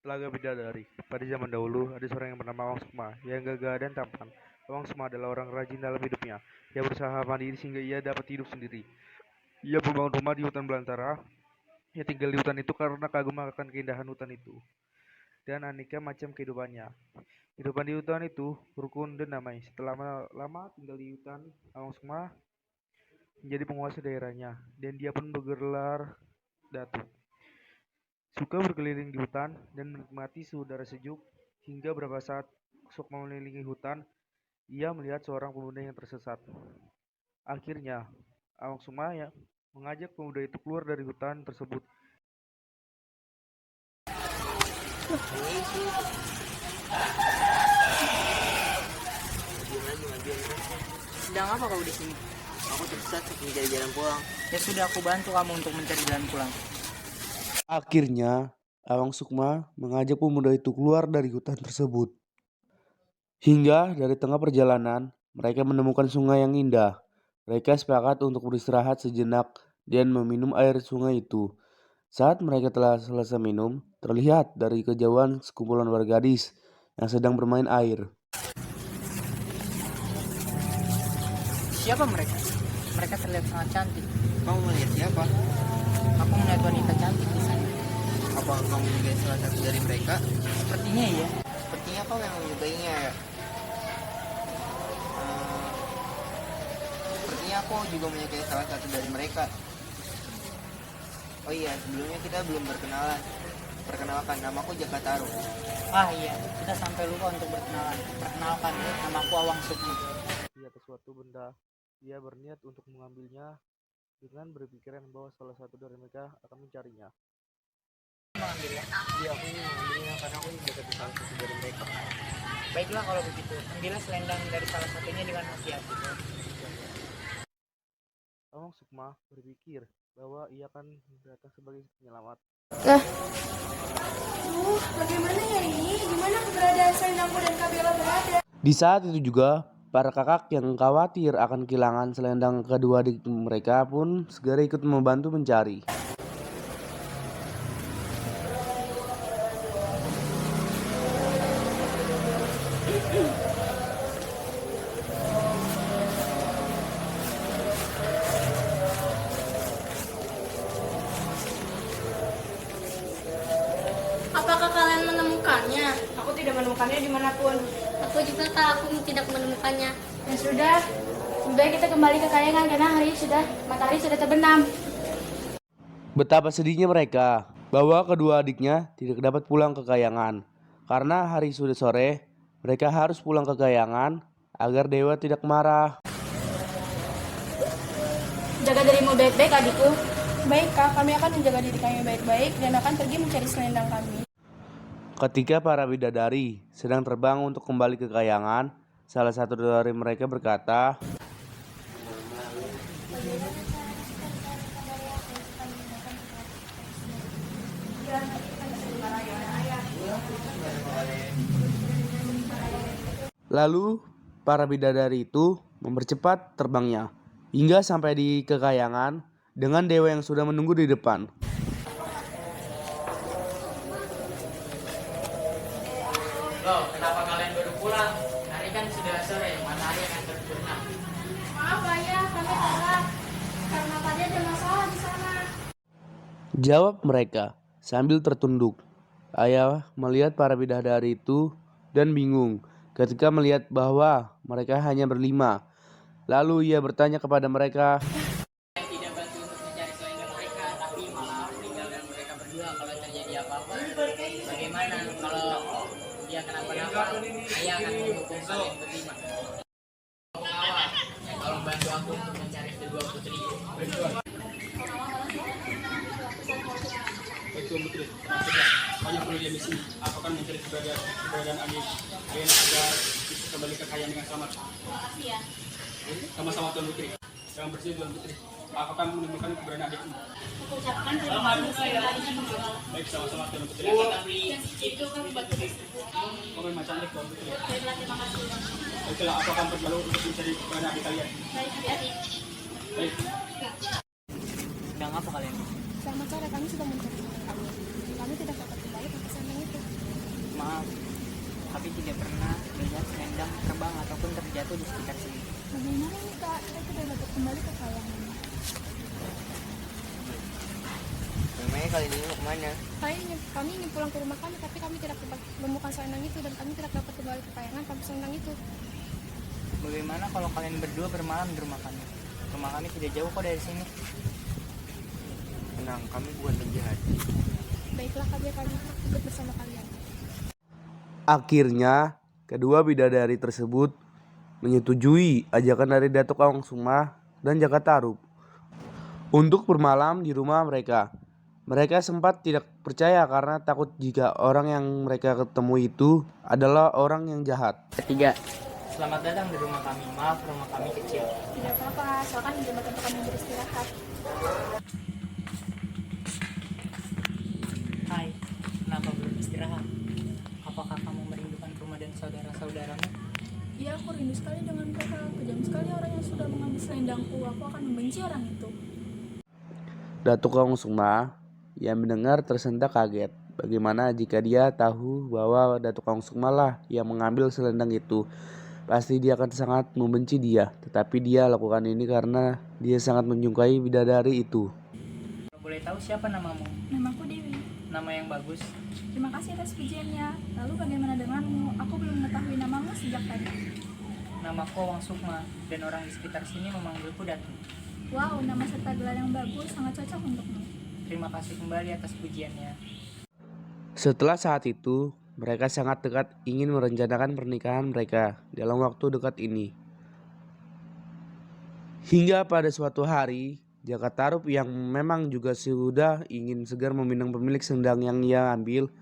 Telaga Bidadari. Pada zaman dahulu, ada seorang yang bernama Awang Sukma, yang gagah dan tampan. Awang Sukma adalah orang rajin dalam hidupnya. Ia berusaha mandiri sehingga ia dapat hidup sendiri. Ia membangun rumah di hutan belantara. Ia tinggal di hutan itu karena kagum akan keindahan hutan itu dan aneka macam kehidupannya. Kehidupan di hutan itu rukun dan damai. Setelah lama tinggal di hutan, Awang Sukma menjadi penguasa daerahnya, dan dia pun bergelar Datuk. Suka berkeliling di hutan dan menikmati suhu udara sejuk, hingga beberapa saat Sukma mengelilingi hutan, ia melihat seorang pemuda yang tersesat. Akhirnya, Awang Sukma mengajak pemuda itu keluar dari hutan tersebut. Sedang apa kau di sini? Aku tersesat mencari jalan pulang. Ya sudah, aku bantu kamu untuk mencari jalan pulang. Akhirnya, Awang Sukma mengajak pemuda itu keluar dari hutan tersebut. Hingga dari tengah perjalanan, mereka menemukan sungai yang indah. Mereka sepakat untuk beristirahat sejenak dan meminum air sungai itu. Saat mereka telah selesai minum, terlihat dari kejauhan sekumpulan warga gadis yang sedang bermain air. Siapa mereka? Mereka terlihat sangat cantik. Kamu melihat siapa? Aku melihat wanita cantik di sana. Apa kamu juga salah satu dari mereka? Sepertinya ya. Sepertinya kau yang menyukainya ya. Sepertinya aku juga menyukai salah satu dari mereka. Oh iya, sebelumnya kita belum berkenalan. Perkenalkan, namaku Jaka Taruk. Ah iya, kita sampai lupa untuk berkenalan. Perkenalkan, namaku Awang Sukma. Di atas suatu benda, ia berniat untuk mengambilnya dengan berpikiran bahwa salah satu dari mereka akan mencarinya. Mengambilnya. Iya, aku ingin mengambilnya karena aku ingin dekat salah satu dari mereka. Baiklah kalau begitu. Ambillah selendang dari salah satunya dengan hati-hati. Awang Sukma berpikir bahwa ia akan datang sebagai penyelamat. Bagaimana ya ini? Gimana keberadaan selendangku dan Kabela berada? Di saat itu juga, para kakak yang khawatir akan kehilangan selendang kedua adik mereka pun segera ikut membantu mencari. Apakah kalian menemukannya? Aku tidak menemukannya dimanapun. Aku juga aku tidak menemukannya. Ya sudah, lebih baik kita kembali ke kayangan karena matahari sudah terbenam. Betapa sedihnya mereka bahwa kedua adiknya tidak dapat pulang ke kayangan. Karena hari sudah sore, mereka harus pulang ke kayangan agar dewa tidak marah. Jaga dirimu baik-baik adikku. Baik kak, kami akan menjaga diri kami baik-baik dan akan pergi mencari selendang kami. Ketika para bidadari sedang terbang untuk kembali ke kayangan, salah satu dari mereka berkata, lalu para bidadari itu mempercepat terbangnya hingga sampai di kekayangan dengan dewa yang sudah menunggu di depan. Loh, kenapa kalian baru pulang? Hari kan sudah sore, matahari akan terbenam. Maaf ayah, kami salah. Karena tadi ada masalah di sana. Jawab mereka sambil tertunduk. Ayah melihat para bidadari itu dan bingung ketika melihat bahwa mereka hanya berlima. Lalu ia bertanya kepada mereka, Tidak bantu untuk mencari selendang mereka, tapi malah meninggalkan mereka berdua kalau terjadi apa-apa. Bagaimana kalau dia kenapa-napa? Ayah akan menghukum kalian berlima. Pengawal, tolong bantu aku untuk mencari kedua putri. Tuan Putri, maksudnya banyak perlu dia misi. Aku akan mencari keberadaan adik Lena agar bisa kembali ke kayangan dengan selamat. Makasih ya. Sama-sama Tuan Putri. Jangan bersih Tuan Putri. Aku akan menemukan keberadaan adikmu. Aku ucapkan terima kasih adanya pengawal. Baik, sama-sama Tuan Putri. Dan itu kami bantu. Kau memang cantik Tuan Putri. Baiklah, terima kasih. Baiklah, aku akan berlalu untuk mencari keberadaan adik kalian. Baik, hati-hati. Baik. Sedang apa kalian? Selamat sore, kami sudah mencari kami. Kami tidak dapat kembali ke selendang itu. maaf, tapi tidak pernah melihat selendang terbang ataupun terjatuh di sekitar sini. Bagaimana nih Kak? Kita tidak dapat kembali ke kayangan. Memangnya kali ini mau kemana? Kami ingin pulang ke rumah kami, tapi kami tidak dapat menemukan selendang itu dan kami tidak dapat kembali ke kayangan tanpa selendang itu. Bagaimana kalau kalian berdua bermalam di rumah kami? Rumah kami tidak jauh kok dari sini. Tenang, kami bukan penjahat. Baiklah, kami akan ikut bersama kalian. Akhirnya, kedua bidadari tersebut menyetujui ajakan dari Datuk Awang Sukma dan Jaka Tarub untuk bermalam di rumah mereka. Mereka sempat tidak percaya karena takut jika orang yang mereka ketemu itu adalah orang yang jahat. Ketiga, selamat datang di rumah kami. Maaf, rumah kami kecil. Tidak apa-apa, asalkan di jembatan untuk kami beristirahat. Hai, kenapa belum istirahat? Apakah kamu merindukan rumah dan saudara-saudaramu? Ya, aku rindu sekali dengan mereka. Kejam sekali orang yang sudah mengambil selendangku. Aku akan membenci orang itu. Datuk Awang Sukma yang mendengar tersentak kaget. Bagaimana jika dia tahu bahwa Datuk Awang Sukma lah yang mengambil selendang itu? Pasti dia akan sangat membenci dia. Tetapi dia lakukan ini karena dia sangat menyukai bidadari itu. Kalau boleh tahu siapa namamu? Namaku Dewi. Nama yang bagus. Terima kasih atas pujiannya. Lalu bagaimana denganmu? Aku belum mengetahui namamu sejak tadi. Namaku Awang Sukma dan orang di sekitar sini memanggilku Datu. Wow, nama serta gelar yang bagus, sangat cocok untukmu. Terima kasih kembali atas pujiannya. Setelah saat itu, mereka sangat dekat ingin merencanakan pernikahan mereka dalam waktu dekat ini. Hingga pada suatu hari, Jaka Tarub yang memang juga sudah ingin segar meminang pemilik selendang yang ia ambil,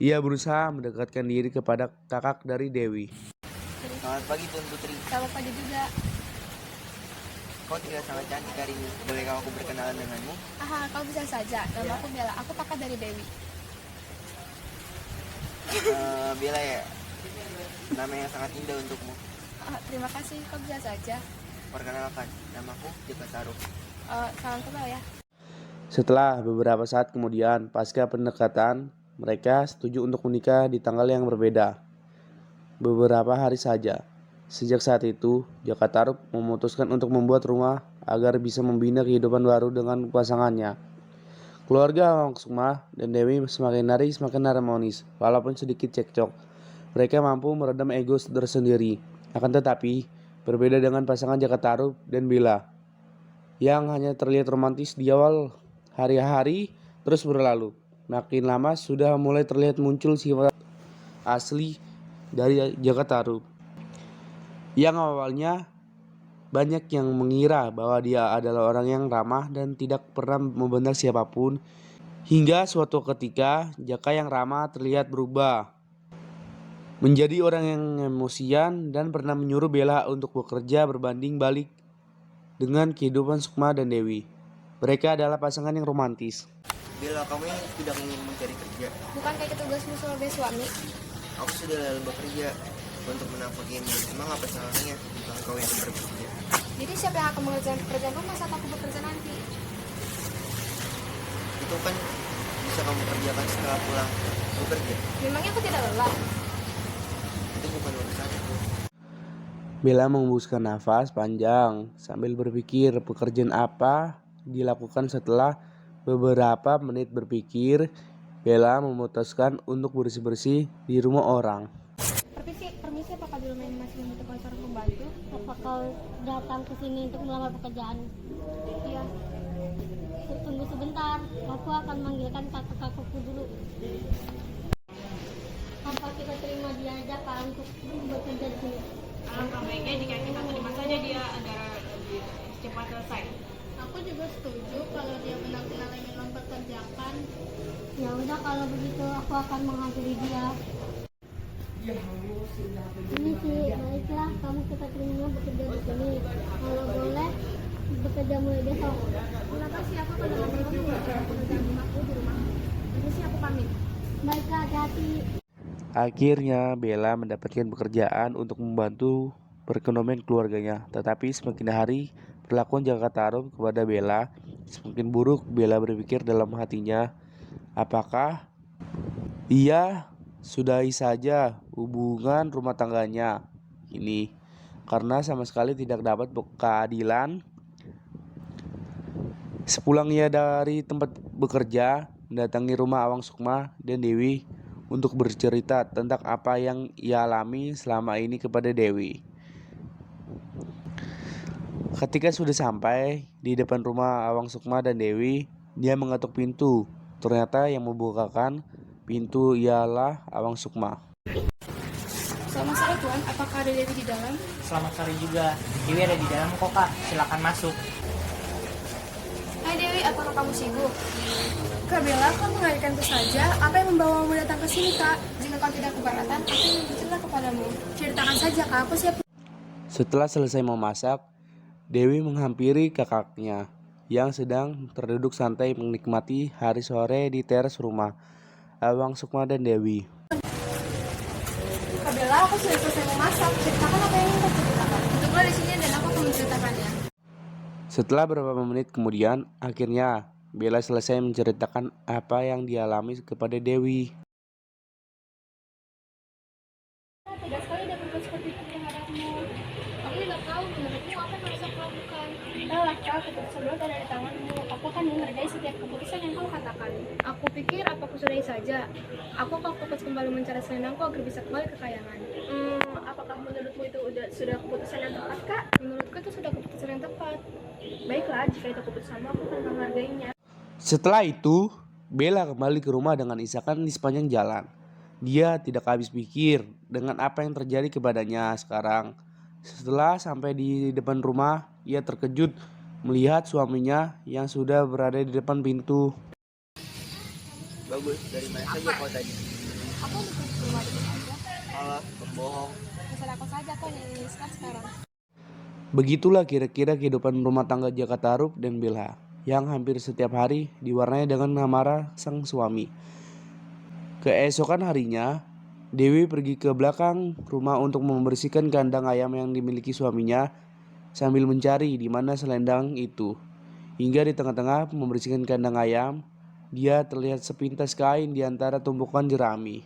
ia berusaha mendekatkan diri kepada kakak dari Dewi. Selamat pagi Tuan Putri. Selamat pagi juga. Kau terlihat sangat cantik hari ini. Bolehkah aku berkenalan denganmu? Aha, kau bisa saja. Nama aku Bella. Aku kakak dari Dewi. Bella ya. Nama yang sangat indah untukmu. Terima kasih. Kau bisa saja. Perkenalkan, namaku Jaka Tarub. Salam kenal ya. Setelah beberapa saat kemudian, pasca pendekatan, mereka setuju untuk menikah di tanggal yang berbeda. Beberapa hari saja. Sejak saat itu, Jaka Tarub memutuskan untuk membuat rumah agar bisa membina kehidupan baru dengan pasangannya. Keluarga Awang Sukma dan Dewi semakin hari semakin harmonis, walaupun sedikit cekcok. Mereka mampu meredam ego tersendiri. Akan tetapi, berbeda dengan pasangan Jaka Tarub dan Bella, yang hanya terlihat romantis di awal hari-hari terus berlalu. Makin lama sudah mulai terlihat muncul sifat asli dari Jaka Tarub. Yang awalnya banyak yang mengira bahwa dia adalah orang yang ramah dan tidak pernah membentak siapapun. Hingga suatu ketika Jaka yang ramah terlihat berubah menjadi orang yang emosian dan pernah menyuruh Bella untuk bekerja berbanding balik dengan kehidupan Sukma dan Dewi. Mereka adalah pasangan yang romantis. Bella, kamu yang tidak ingin mencari kerja. Bukan kayak tugasmu sebagai suami. Aku sudah lalu bekerja untuk menafakimu. Emang apa salahnya kalau kau yang bekerja? Jadi siapa yang akan mengerjakan pekerjaan rumah saat aku bekerja nanti? Itu kan bisa kamu kerjakan setelah pulang bekerja. Memangnya aku tidak lelah? Itu bukan urusanku. Bella menghembuskan nafas panjang sambil berpikir pekerjaan apa dilakukan. Setelah beberapa menit berpikir, Bella memutuskan untuk bersih-bersih di rumah orang. Permisi, apakah dulu masih membutuhkan seorang pembantu? Apa kau datang ke sini untuk melamar pekerjaan? Iya. Tunggu sebentar, aku akan manggilkan kakak-kakakku dulu. Apa kita terima dia aja Pak untuk bekerja di sini? Alangkah baiknya jika kita terima saja dia agar lebih cepat selesai. Aku juga setuju kalau dia benar-benar ingin mempekerjakan. Ya udah, kalau begitu aku akan menghampiri dia. Ini sih, baiklah kamu kita terima bekerja di sini. Kalau boleh bekerja mulai besok. Terima kasih, aku akan mengambil pekerjaan rumahku di rumah. Permisi, aku pamit. Baiklah, hati-hati. Akhirnya Bella mendapatkan pekerjaan untuk membantu perekonomian keluarganya. Tetapi semakin hari perlakuan Jaka Tarub kepada Bella semakin buruk. Bella berpikir dalam hatinya, apakah ia sudahi saja hubungan rumah tangganya ini karena sama sekali tidak dapat keadilan. Sepulang ia dari tempat bekerja, mendatangi rumah Awang Sukma dan Dewi untuk bercerita tentang apa yang ia alami selama ini kepada Dewi. Ketika sudah sampai di depan rumah Awang Sukma dan Dewi, dia mengetuk pintu. Ternyata yang membukakan pintu ialah Awang Sukma. Selamat sore Tuan, apakah ada Dewi di dalam? Selamat sore juga. Dewi ada di dalam kok Kak, silakan masuk. Hai Dewi, apakah kamu sibuk? Kak Bella, kau mengalihkanku saja. Apa yang membawamu datang ke sini Kak? Jika kau tidak keberatan, aku ingin bercerita kepadamu. Ceritakan saja Kak, aku siap. Setelah selesai memasak, Dewi menghampiri kakaknya yang sedang terduduk santai menikmati hari sore di teras rumah Awang Sukma dan Dewi. Kak Bella, aku sudah selesai memasak. Ceritakan apa yang ingin kau ceritakan. Duduklah di sini dan aku akan menceritakannya. Setelah beberapa menit kemudian, akhirnya Bella selesai menceritakan apa yang dialami kepada Dewi. Tegas sekali dia berbuat seperti itu terhadapmu. Aku tidak tahu menurutmu apa yang harus aku lakukan. Entahlah Kak, keputusan dulu ada di tanganmu. Aku akan menghargai setiap keputusan yang kau katakan. Aku pikir apa aku sudahi saja. Aku akan fokus kembali mencari selendangku agar bisa kembali ke kayangan. Apakah menurutmu itu sudah keputusan yang tepat Kak? Menurutku itu sudah keputusan yang tepat. Baiklah, jika itu keputusanmu, aku akan menghargainya. Setelah itu, Bella kembali ke rumah dengan isakan di sepanjang jalan. Dia tidak habis pikir dengan apa yang terjadi kepadanya sekarang. Setelah sampai di depan rumah, ia terkejut melihat suaminya yang sudah berada di depan pintu. Bagus, dari mana saja kau tadi? Aku untuk rumah itu saja. Malah berbohong. Terserah aku saja kau yang inginkan sekarang. Begitulah kira-kira kehidupan rumah tangga Jaka Tarub dan Bella yang hampir setiap hari diwarnai dengan amarah sang suami. Keesokan harinya, Dewi pergi ke belakang rumah untuk membersihkan kandang ayam yang dimiliki suaminya sambil mencari di mana selendang itu. Hingga di tengah-tengah membersihkan kandang ayam, dia terlihat sepintas kain di antara tumpukan jerami.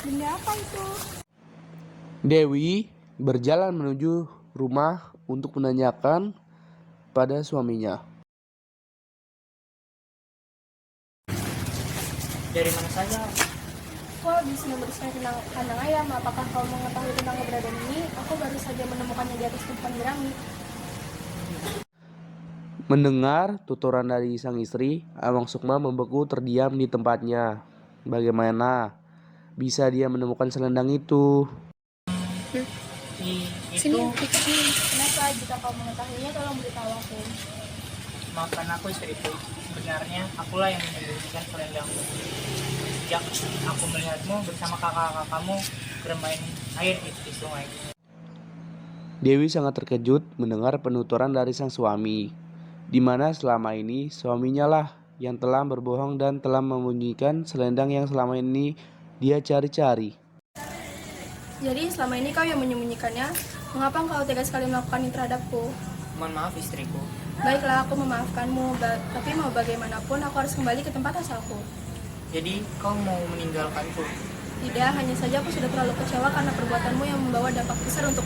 Benda apa itu? Dewi berjalan menuju rumah untuk menanyakan pada suaminya. Dari mana saja? Kau habis membersihkan kandang ayam. Apakah kau mengetahui tentang keberadaan ini? Aku baru saja menemukannya di atas tumpukan jerami. Mendengar tuturan dari sang istri, Awang Sukma membeku terdiam di tempatnya. Bagaimana bisa dia menemukan selendang itu? Itu Ikut sini. Kenapa? Jika kau mengetahuinya, tolong beritahu aku. maafkan aku istriku. Sebenarnya akulah yang menyembunyikan selendangmu. Sejak aku melihatmu bersama kakak-kakakmu bermain air di sungai. Dewi sangat terkejut mendengar penuturan dari sang suami, di mana selama ini suaminya lah yang telah berbohong dan telah menyembunyikan selendang yang selama ini dia cari-cari. Jadi selama ini kau yang menyembunyikannya. Mengapa kau tega sekali melakukan ini terhadapku? Mohon maaf istriku. Baiklah, aku memaafkanmu. Tapi mau bagaimanapun, aku harus kembali ke tempat asalku. Jadi kau mau meninggalkanku? Tidak, hanya saja aku sudah terlalu kecewa karena perbuatanmu yang membawa dampak besar untuk.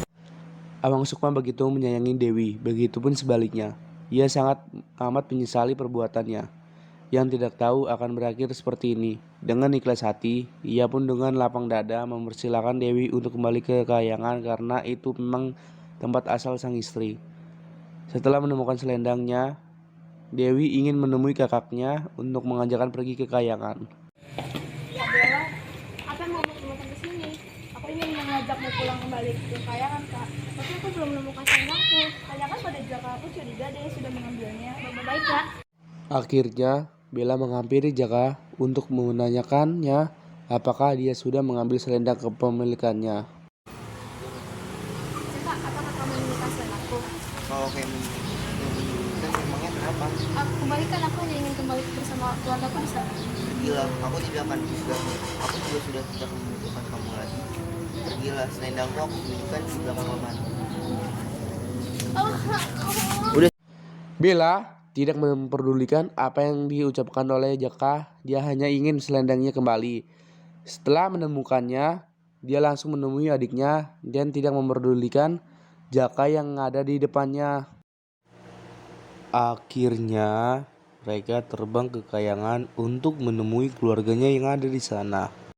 Awang Sukma begitu menyayangi Dewi, begitupun sebaliknya. Ia sangat amat menyesali perbuatannya, yang tidak tahu akan berakhir seperti ini. Dengan ikhlas hati, ia pun dengan lapang dada mempersilahkan Dewi untuk kembali ke kayangan karena itu memang tempat asal sang istri. Setelah menemukan selendangnya, Dewi ingin menemui kakaknya untuk mengajakkan pergi ke kayangan. Kak Bella, apa yang mau kamu ke sini? Aku ingin mengajakmu pulang kembali ke kayangan Kak. Tapi aku belum menemukan selendangku. Tanyakan pada Jaka, aku curiga dia sudah mengambilnya. Baik Kak. Akhirnya, Bella menghampiri Jaka untuk menanyakannya apakah dia sudah mengambil selendang kepemilikannya. Jaka, apakah kamu menemukan selendangku? Kalau kayak menyembunyikan memangnya kenapa? Kembalikan, aku hanya ingin kembali bersama keluargaku di sana. Pergilah, aku tidak akan mengganggu. Aku juga sudah tidak membutuhkan kamu lagi. Pergilah, selendangmu aku sembunyikan di belakang paman. Bella tidak memperdulikan apa yang diucapkan oleh Jaka. Dia hanya ingin selendangnya kembali. Setelah menemukannya, dia langsung menemui adiknya dan tidak memperdulikan Jaka yang ada di depannya. Akhirnya mereka terbang ke Kayangan untuk menemui keluarganya yang ada di sana.